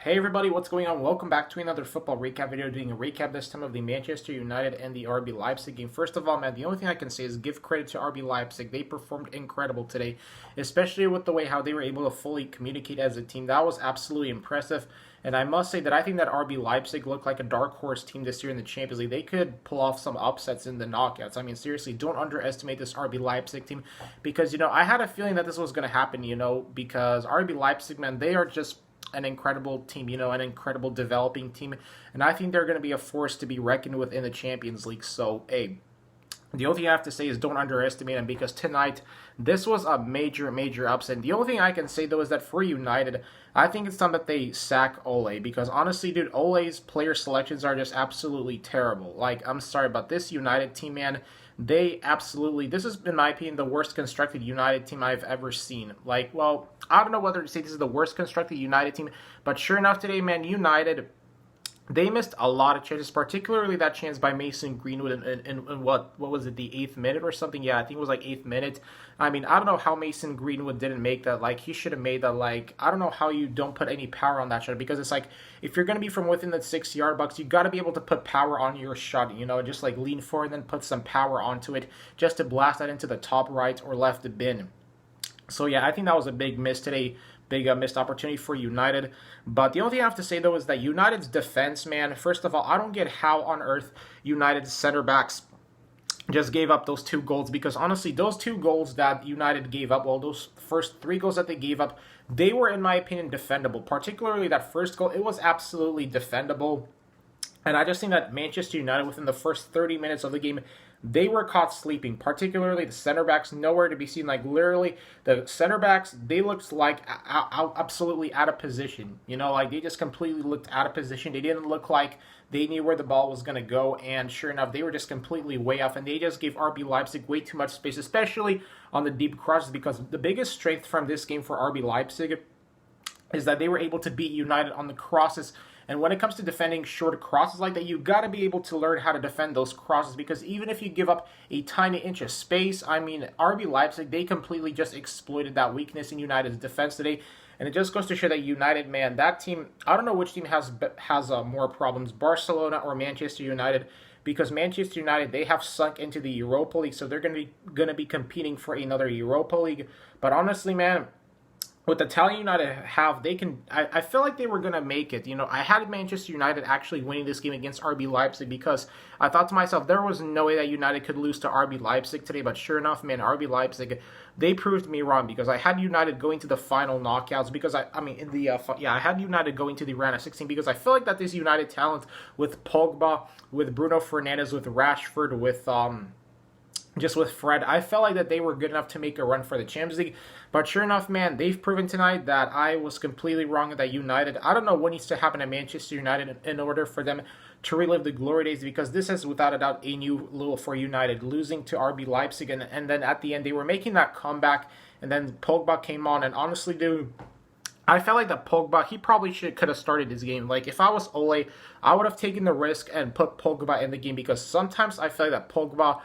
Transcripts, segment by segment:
Hey everybody, what's going on? Welcome back to another football recap video, doing a recap this time of the Manchester United and the RB Leipzig game. First of all, man, the only thing I can say is give credit to RB Leipzig. They performed incredible today, especially with the way how they were able to fully communicate as a team. That was absolutely impressive. And I must say that I think that RB Leipzig looked like a dark horse team this year in the Champions League. They could pull off some upsets in the knockouts. I mean, seriously, don't underestimate this RB Leipzig team because, I had a feeling that this was going to happen, because RB Leipzig, man, they are just an incredible team, an incredible developing team. And I think they're going to be a force to be reckoned with in the Champions League. So, hey, the only thing I have to say is don't underestimate them because tonight, this was a major, major upset. The only thing I can say, though, is that for United, I think it's time that they sack Ole because, honestly, dude, Ole's player selections are just absolutely terrible. Like, I'm sorry, but this United team, man, this is, in my opinion, the worst constructed United team I've ever seen. Like, well, I don't know whether to say this is the worst constructed United team, but sure enough today, man, United, they missed a lot of chances, particularly that chance by Mason Greenwood in what was it, the 8th minute or something? Yeah, I think it was like 8th minute. I mean, I don't know how Mason Greenwood didn't make that. Like, he should have made that. Like, I don't know how you don't put any power on that shot because it's like, if you're going to be from within the 6-yard box, you got to be able to put power on your shot, just like lean forward and then put some power onto it just to blast that into the top right or left bin. So, yeah, I think that was a big miss today. Big missed opportunity for United. But the only thing I have to say, though, is that United's defense, man, first of all, I don't get how on earth United's center backs just gave up those 2 goals because, honestly, those 2 goals that United gave up, well, those first 3 goals that they gave up, they were, in my opinion, defendable. Particularly that first goal, it was absolutely defendable. And I just think that Manchester United, within the first 30 minutes of the game, they were caught sleeping, particularly the center backs, nowhere to be seen. Like, literally, the center backs, they looked like absolutely out of position. Like, they just completely looked out of position. They didn't look like they knew where the ball was going to go, and sure enough, they were just completely way off, and they just gave RB Leipzig way too much space, especially on the deep crosses, because the biggest strength from this game for RB Leipzig is that they were able to beat United on the crosses. And when it comes to defending short crosses like that, you got to be able to learn how to defend those crosses because even if you give up a tiny inch of space, I mean, RB Leipzig, they completely just exploited that weakness in United's defense today. And it just goes to show that United, man, that team, I don't know which team has more problems, Barcelona or Manchester United, because Manchester United, they have sunk into the Europa League, so they're going to be competing for another Europa League. But honestly, man, with the talent United have, I feel like they were going to make it. I had Manchester United actually winning this game against RB Leipzig because I thought to myself, there was no way that United could lose to RB Leipzig today. But sure enough, man, RB Leipzig, they proved me wrong because I had United going to the final knockouts because I had United going to the round of 16 because I feel like that this United talent with Pogba, with Bruno Fernandes, with Rashford, with just with Fred, I felt like that they were good enough to make a run for the Champions League. But sure enough, man, they've proven tonight that I was completely wrong that United, I don't know what needs to happen at Manchester United in order for them to relive the glory days because this is without a doubt a new low for United, losing to RB Leipzig. And then at the end, they were making that comeback. And then Pogba came on. And honestly, dude, I felt like that Pogba, he probably could have started his game. Like, if I was Ole, I would have taken the risk and put Pogba in the game because sometimes I feel like that Pogba,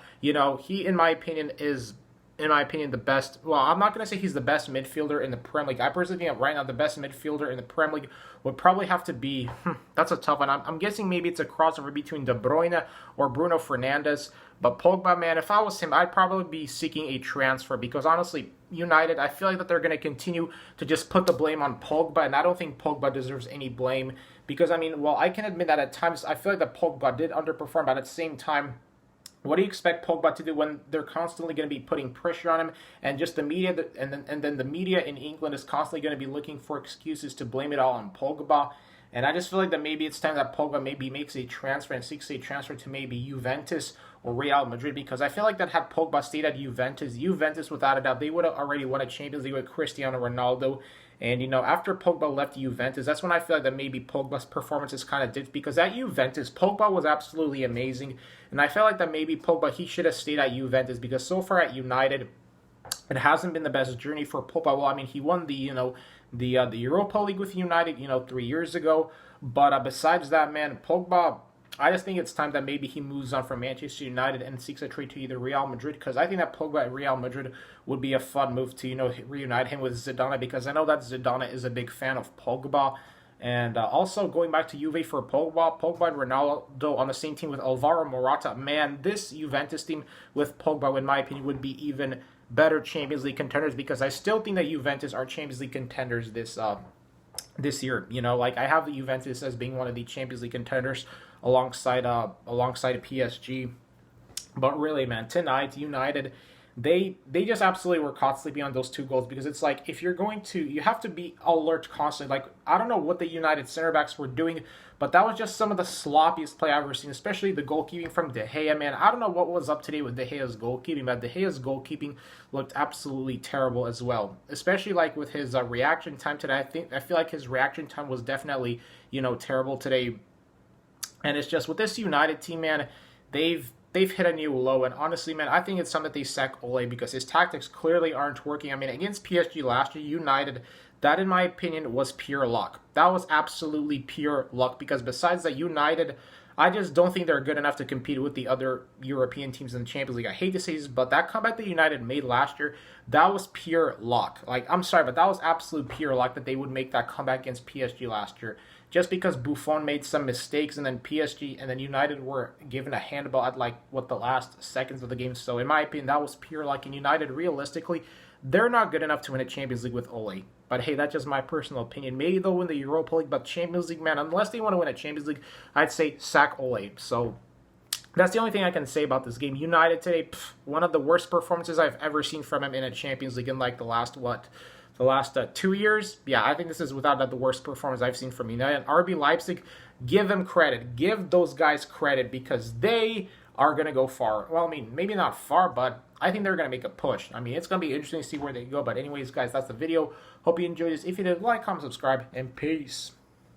he, in my opinion, is, the best. Well, I'm not going to say he's the best midfielder in the Premier League. I personally think that right now the best midfielder in the Premier League would probably have to be, that's a tough one. I'm guessing maybe it's a crossover between De Bruyne or Bruno Fernandes. But Pogba, man, if I was him, I'd probably be seeking a transfer because honestly, United, I feel like that they're going to continue to just put the blame on Pogba, and I don't think Pogba deserves any blame because, I mean, well, I can admit that at times I feel like that Pogba did underperform, but at the same time, what do you expect Pogba to do when they're constantly going to be putting pressure on him and just the media, and then the media in England is constantly going to be looking for excuses to blame it all on Pogba? And I just feel like that maybe it's time that Pogba maybe makes a transfer and seeks a transfer to maybe Juventus or Real Madrid because I feel like that had Pogba stayed at Juventus without a doubt, they would have already won a Champions League with Cristiano Ronaldo. And, after Pogba left Juventus, that's when I feel like that maybe Pogba's performance is kind of dipped because at Juventus, Pogba was absolutely amazing. And I felt like that maybe Pogba, he should have stayed at Juventus because so far at United, it hasn't been the best journey for Pogba. Well, I mean, he won the Europa League with United, 3 years ago. But besides that, man, Pogba, I just think it's time that maybe he moves on from Manchester United and seeks a trade to either Real Madrid because I think that Pogba at Real Madrid would be a fun move to, reunite him with Zidane because I know that Zidane is a big fan of Pogba. And also going back to Juve for Pogba, Pogba and Ronaldo on the same team with Alvaro Morata. Man, this Juventus team with Pogba, in my opinion, would be even better Champions League contenders, because I still think that Juventus are Champions League contenders this year. You know, like I have the Juventus as being one of the Champions League contenders alongside PSG. But really, man, tonight United, they just absolutely were caught sleeping on those two goals, because it's like, if you're going to, you have to be alert constantly. Like, I don't know what the United center backs were doing, but that was just some of the sloppiest play I've ever seen, especially the goalkeeping from De Gea, man. I don't know what was up today with De Gea's goalkeeping, but De Gea's goalkeeping looked absolutely terrible as well, especially like with his reaction time today. I feel like his reaction time was definitely, terrible today. And it's just with this United team, man, they've hit a new low, and honestly, man, I think it's time that they sack Ole, because his tactics clearly aren't working. I mean, against PSG last year, United, that in my opinion was pure luck. That was absolutely pure luck, because besides that, United, I just don't think they're good enough to compete with the other European teams in the Champions League. I hate to say this, but that comeback that United made last year, that was pure luck. Like, I'm sorry, but that was absolute pure luck that they would make that comeback against PSG last year. Just because Buffon made some mistakes, and then PSG and then United were given a handball at the last seconds of the game. So in my opinion, that was pure luck. And United, realistically, they're not good enough to win a Champions League with Ole. But hey, that's just my personal opinion. Maybe they'll win the Europa League, but Champions League, man, unless they want to win a Champions League, I'd say sack Ole. So that's the only thing I can say about this game. United today, one of the worst performances I've ever seen from him in a Champions League in the last 2 years. Yeah, I think this is without the worst performance I've seen from United. And RB Leipzig, give them credit. Give those guys credit, because they are going to go far. Well, I mean, maybe not far, but I think they're going to make a push. I mean, it's going to be interesting to see where they go. But anyways, guys, that's the video. Hope you enjoyed this. If you did, like, comment, subscribe, and peace.